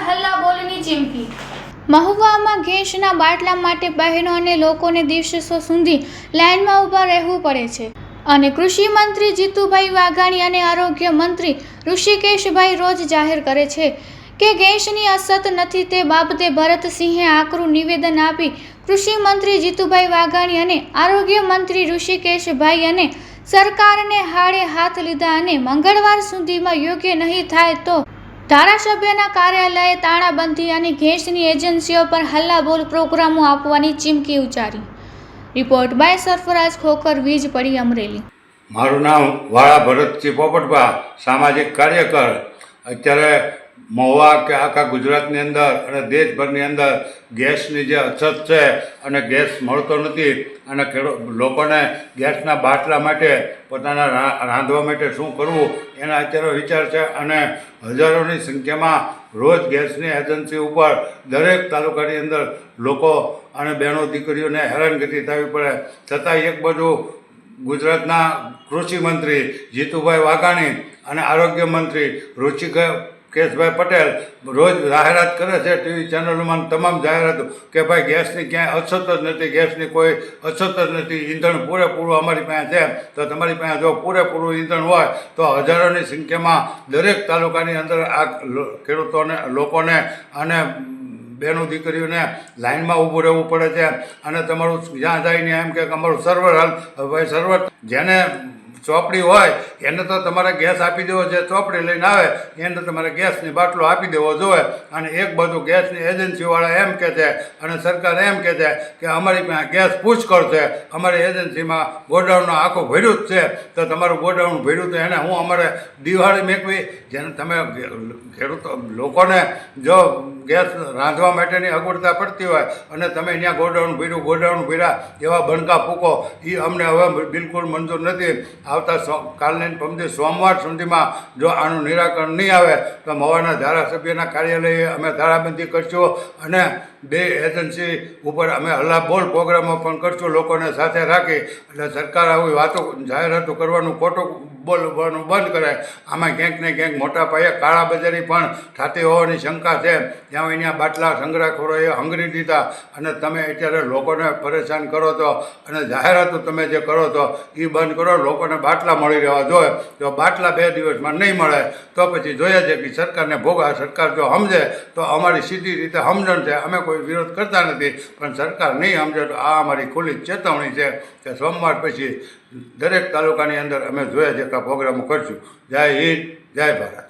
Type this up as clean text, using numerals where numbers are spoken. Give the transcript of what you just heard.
હલ્લા બોલની ચીમકી। મહુવામાં ગેસના બાટલા માટે બહેનો અને લોકોને દિવસો સુધી લાઇનમાં ઊભા રહેવું પડે છે અને કૃષિ મંત્રી જીતુભાઈ વાઘાણી અને આરોગ્ય મંત્રી ઋષિકેશભાઈ રોજ જાહેર કરે છે કે ગેસની અછત નથી। તે બાબતે ભરતસિંહે આકરું નિવેદન આપી કૃષિ મંત્રી જીતુભાઈ વાઘાણી અને આરોગ્ય મંત્રી ઋષિકેશભાઈ અને સરકારને હાડે હાથ લીધા અને મંગળવાર સુધીમાં યોગ્ય નહીં થાય તો ધારાસભ્યના કાર્યાલયે તાળાબંધી અને ગેસની એજન્સીઓ પર હલ્લાબોલ પ્રોગ્રામો આપવાની ચીમકી ઉચ્ચારી। રિપોર્ટ બાય સરફરાજ ખોખર, વીજ પડી, અમરેલી। મારું નામ વાળા ભરતસિંહ પોપટભા, સામાજિક કાર્યકર। અત્યારે મહુવા કે આખા ગુજરાતની અંદર અને દેશભરની અંદર ગેસની જે અછત છે અને ગેસ મળતો નથી અને લોકોને ગેસના બાટલા માટે પોતાના રાંધવા માટે શું કરવું એના અત્યારે વિચાર છે અને હજારોની સંખ્યામાં રોજ ગેસની એજન્સી ઉપર દરેક તાલુકાની અંદર લોકો અને બહેનો દીકરીઓને હેરાનગતિ થવી પડે, છતાં એક બાજુ ગુજરાતના કૃષિ મંત્રી જીતુભાઈ વાઘાણી અને આરોગ્ય મંત્રી ઋષિકેશભાઈ પટેલ રોજ જાહેરાત કરે છે ટીવી ચેનલોમાં તમામ જાહેરાતો કે ભાઈ ગેસની ક્યાંય અછત જ નથી, ગેસની કોઈ અછત જ નથી, ઈંધણ પૂરેપૂરું અમારી પાસે છે। તો તમારી પાસે જો પૂરેપૂરું ઈંધણ હોય તો હજારોની સંખ્યામાં દરેક તાલુકાની અંદર આ ખેડૂતોને, લોકોને અને બહેનો દીકરીઓને લાઇનમાં ઊભું રહેવું પડે છે અને તમારું જ્યાં જઈને એમ કે અમારું સર્વર હાલ ભાઈ સર્વર જેને ચોપડી હોય એને તો તમારે ગેસ આપી દેવો, જે ચોપડી લઈને આવે એને તમારે ગેસની બાટલો આપી દેવો જોઈએ। અને એક બાજુ ગેસની એજન્સીવાળા એમ કહે છે અને સરકાર એમ કહે છે કે અમારી પાસે ગેસ પુષ્કળ છે, અમારી એજન્સીમાં ગોડાઉનનો આખું ભર્યું જ છે, તો તમારું ગોડાઉન ભર્યું તો એને હું અમારે દિવાળી મેકવી? જેને તમે ખેડૂતો લોકોને જો ગેસ રાંધવા માટેની અગવડતા પડતી હોય અને તમે ત્યાં ગોડાઉન ભર્યા એવા બણકા ફૂકો, એ અમને હવે બિલકુલ મંજૂર નથી। આવતા કાલની પમદી સોમવાર સુધીમાં જો આનું નિરાકરણ નહીં આવે તો મહુવાના ધારાસભ્યના કાર્યાલયે અમે તાળાબંધી કરશું અને બે એજન્સી ઉપર અમે હલ્લાબોલ પ્રોગ્રામો પણ કરશું લોકોને સાથે રાખી। એટલે સરકાર આવી વાતો જાહેરાતો કરવાનું, ખોટું બોલવાનું બંધ કરે। આમાં ક્યાંક ને ક્યાંક મોટા પાયે કાળાબજારી પણ થતી હોવાની શંકા છે। ત્યાં અહીંયા બાટલા સંગ્રહખોરોએ હંગરી દીધા અને તમે અત્યારે લોકોને પરેશાન કરો છો અને જાહેરાતો તમે જે કરો છો એ બંધ કરો। લોકોને બાટલા મળી રહેવા જોઈએ। જો બાટલા 2 દિવસમાં નહીં મળે તો પછી જોઈએ છે કે સરકારને ભોગા। સરકાર જો સમજે તો અમારી સીધી રીતે સમજણ છે, અમે કોઈ વિરોધ કરતા નથી, પણ સરકાર નહીં સમજે તો આ અમારી ખુલ્લી ચેતવણી છે કે સોમવાર પછી દરેક તાલુકાની અંદર અમે જોઈએ છે કે પ્રોગ્રામો કરશું। જય હિન્દ, જય ભારત।